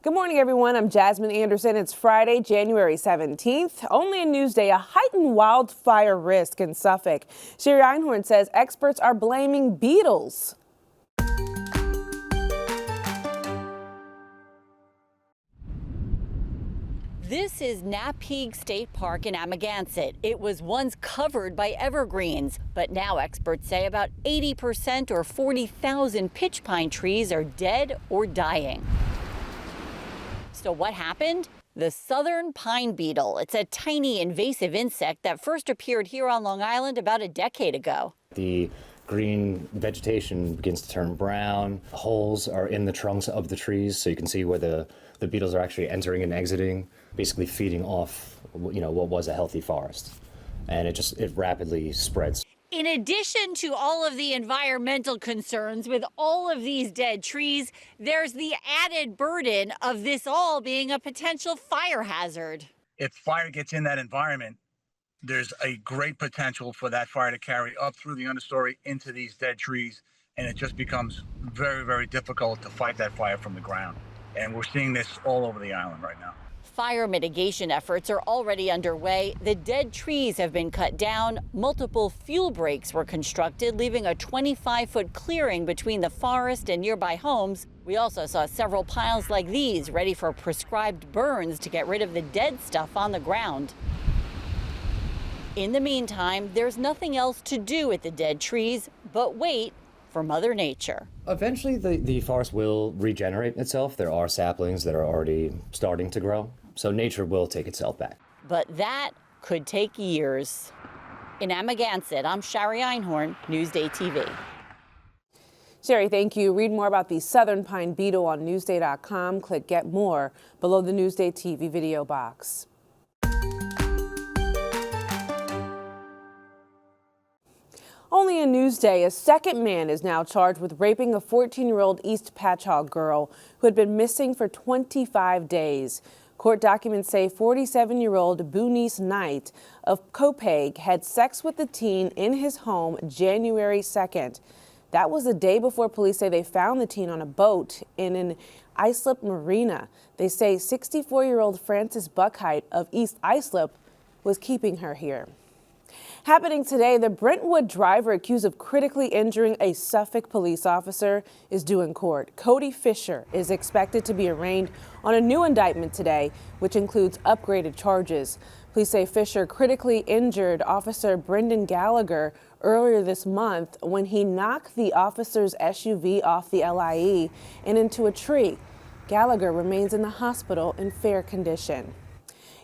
Good morning, everyone. I'm Jasmine Anderson. It's Friday, January 17th. Only in Newsday, a heightened wildfire risk in Suffolk. Sherry Einhorn says experts are blaming beetles. This is Napeague State Park in Amagansett. It was once covered by evergreens, but now experts say about 80% or 40,000 pitch pine trees are dead or dying. So what happened? The southern pine beetle. It's a tiny invasive insect that first appeared here on Long Island about a decade ago. The green vegetation begins to turn brown. Holes are in the trunks of the trees, so you can see where the beetles are actually entering and exiting, basically feeding off, what was a healthy forest. And it rapidly spreads. In addition to all of the environmental concerns with all of these dead trees, there's the added burden of this all being a potential fire hazard. If fire gets in that environment, there's a great potential for that fire to carry up through the understory into these dead trees, and it just becomes very, very difficult to fight that fire from the ground. And we're seeing this all over the island right now. Fire mitigation efforts are already underway. The dead trees have been cut down. Multiple fuel breaks were constructed, leaving a 25-foot clearing between the forest and nearby homes. We also saw several piles like these ready for prescribed burns to get rid of the dead stuff on the ground. In the meantime, there's nothing else to do with the dead trees but wait for Mother Nature. Eventually, the forest will regenerate itself. There are saplings that are already starting to grow, so nature will take itself back. But that could take years. In Amagansett, I'm Sherry Einhorn, Newsday TV. Sherry, thank you. Read more about the southern pine beetle on Newsday.com. Click Get More below the Newsday TV video box. Only in Newsday, a second man is now charged with raping a 14-year-old East Patchogue girl who had been missing for 25 days. Court documents say 47-year-old Boonice Knight of Copaig had sex with the teen in his home January 2nd. That was the day before police say they found the teen on a boat in an Islip marina. They say 64-year-old Frances Buckheit of East Islip was keeping her here. Happening today, the Brentwood driver accused of critically injuring a Suffolk police officer is due in court. Cody Fisher is expected to be arraigned on a new indictment today, which includes upgraded charges. Police say Fisher critically injured Officer Brendan Gallagher earlier this month when he knocked the officer's SUV off the LIE and into a tree. Gallagher remains in the hospital in fair condition.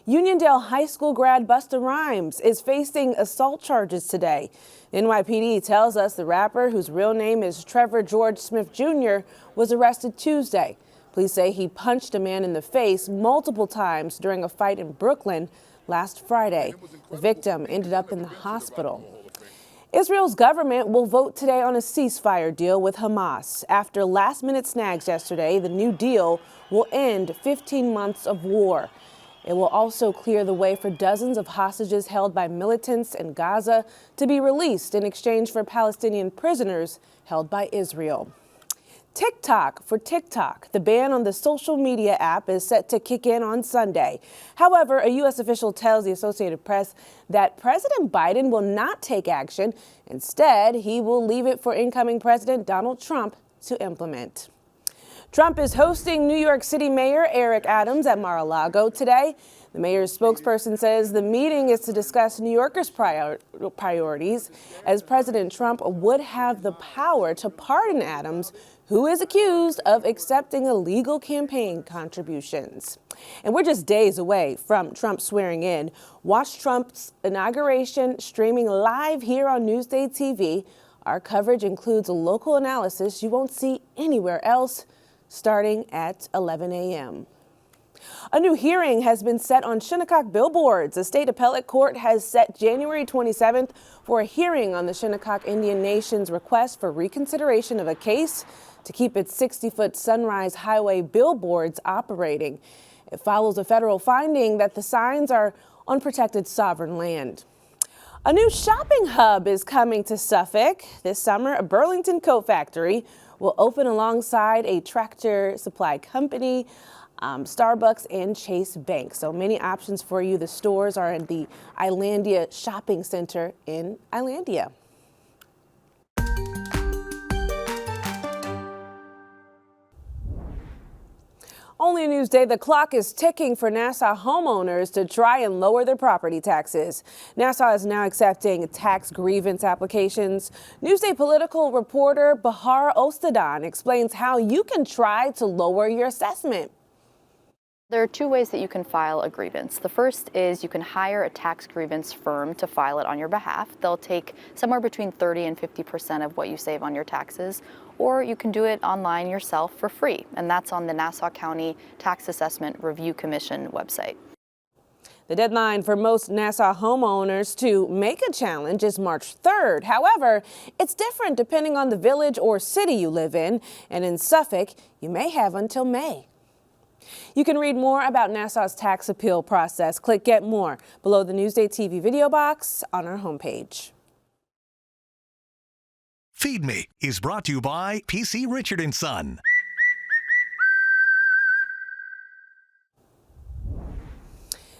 Uniondale High School grad Busta Rhymes is facing assault charges today. NYPD tells us the rapper, whose real name is Trevor George Smith Jr., was arrested Tuesday. Police say he punched a man in the face multiple times during a fight in Brooklyn last Friday. The victim ended up in the hospital. Israel's government will vote today on a ceasefire deal with Hamas. After last-minute snags yesterday, the new deal will end 15 months of war. It will also clear the way for dozens of hostages held by militants in Gaza to be released in exchange for Palestinian prisoners held by Israel. TikTok for TikTok. The ban on the social media app is set to kick in on Sunday. However, a U.S. official tells the Associated Press that President Biden will not take action. Instead, he will leave it for incoming President Donald Trump to implement. Trump is hosting New York City Mayor Eric Adams at Mar-a-Lago today. The mayor's spokesperson says the meeting is to discuss New Yorkers' priorities, as President Trump would have the power to pardon Adams, who is accused of accepting illegal campaign contributions. And we're just days away from Trump swearing in. Watch Trump's inauguration streaming live here on Newsday TV. Our coverage includes a local analysis you won't see anywhere else, starting at 11 a.m. A new hearing has been set on Shinnecock billboards. The state appellate court has set January 27th for a hearing on the Shinnecock Indian Nation's request for reconsideration of a case to keep its 60-foot Sunrise Highway billboards operating. It follows a federal finding that the signs are on protected sovereign land. A new shopping hub is coming to Suffolk this summer. A Burlington coat factory will open alongside a tractor supply company. Starbucks, and Chase Bank. So many options for you. The stores are in the Islandia Shopping Center in Islandia. Only a Newsday, the clock is ticking for Nassau homeowners to try and lower their property taxes. Nassau is now accepting tax grievance applications. Newsday political reporter Bahar Ostadan explains how you can try to lower your assessment. There are two ways that you can file a grievance. The first is you can hire a tax grievance firm to file it on your behalf. They'll take somewhere between 30 and 50% of what you save on your taxes, or you can do it online yourself for free, and that's on the Nassau County Tax Assessment Review Commission website. The deadline for most Nassau homeowners to make a challenge is March 3rd. However, it's different depending on the village or city you live in, and in Suffolk, you may have until May. You can read more about Nassau's tax appeal process. Click Get More below the Newsday TV video box on our homepage. Feed Me is brought to you by PC Richard & Son.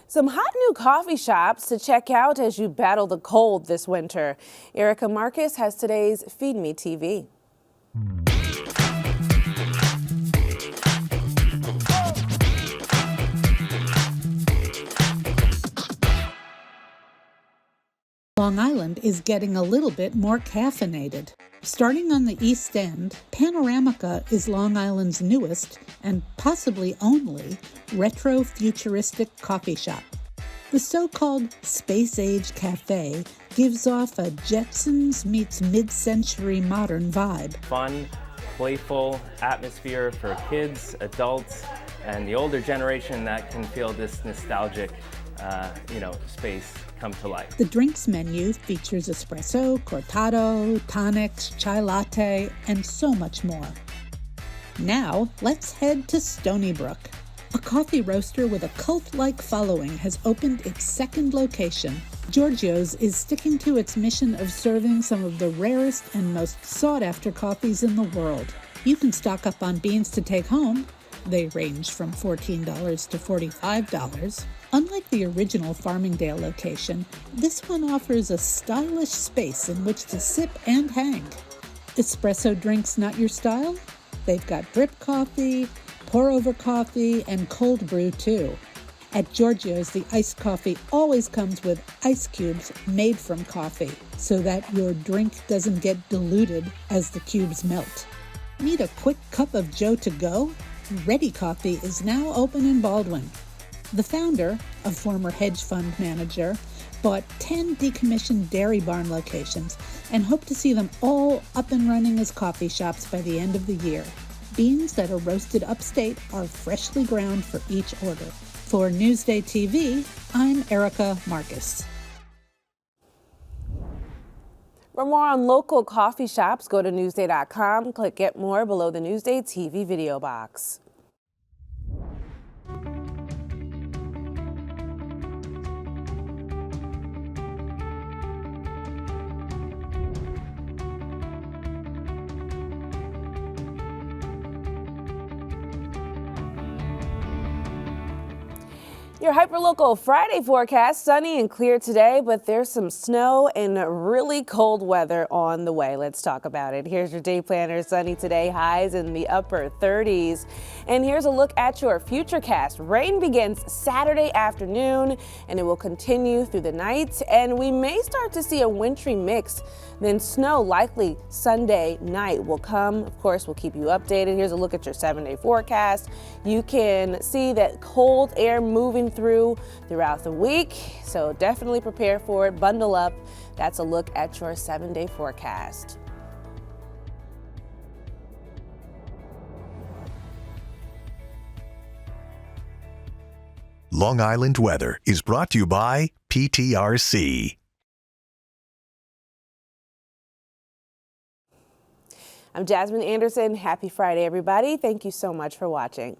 Some hot new coffee shops to check out as you battle the cold this winter. Erica Marcus has today's Feed Me TV. Long Island is getting a little bit more caffeinated. Starting on the East End, Panoramica is Long Island's newest and possibly only retro-futuristic coffee shop. The so-called space-age cafe gives off a Jetsons meets mid-century modern vibe. Fun, playful atmosphere for kids, adults, and the older generation that can feel this nostalgic, space come to life. The drinks menu features espresso, cortado, tonics, chai latte, and so much more. Now, let's head to Stony Brook. A coffee roaster with a cult-like following has opened its second location. Giorgio's is sticking to its mission of serving some of the rarest and most sought-after coffees in the world. You can stock up on beans to take home. They range from $14 to $45. Unlike the original Farmingdale location, this one offers a stylish space in which to sip and hang. Espresso drinks not your style? They've got drip coffee, pour-over coffee, and cold brew too. At Giorgio's, the iced coffee always comes with ice cubes made from coffee, so that your drink doesn't get diluted as the cubes melt. Need a quick cup of Joe to go? Ready Coffee is now open in Baldwin. The founder, a former hedge fund manager, bought 10 decommissioned Dairy Barn locations and hoped to see them all up and running as coffee shops by the end of the year. Beans that are roasted upstate are freshly ground for each order. For Newsday TV, I'm Erica Marcus. For more on local coffee shops, go to Newsday.com. Click Get More below the Newsday TV video box. Your hyperlocal Friday forecast, sunny and clear today, but there's some snow and really cold weather on the way. Let's talk about it. Here's your day planner. Sunny today, highs in the upper 30s. And here's a look at your futurecast. Rain begins Saturday afternoon and it will continue through the night. And we may start to see a wintry mix. Then snow likely Sunday night will come. Of course, we'll keep you updated. Here's a look at your 7-day forecast. You can see that cold air moving throughout the week. So definitely prepare for it. Bundle up. That's a look at your 7-day forecast. Long Island weather is brought to you by PTRC. I'm Jasmine Anderson. Happy Friday, everybody. Thank you so much for watching.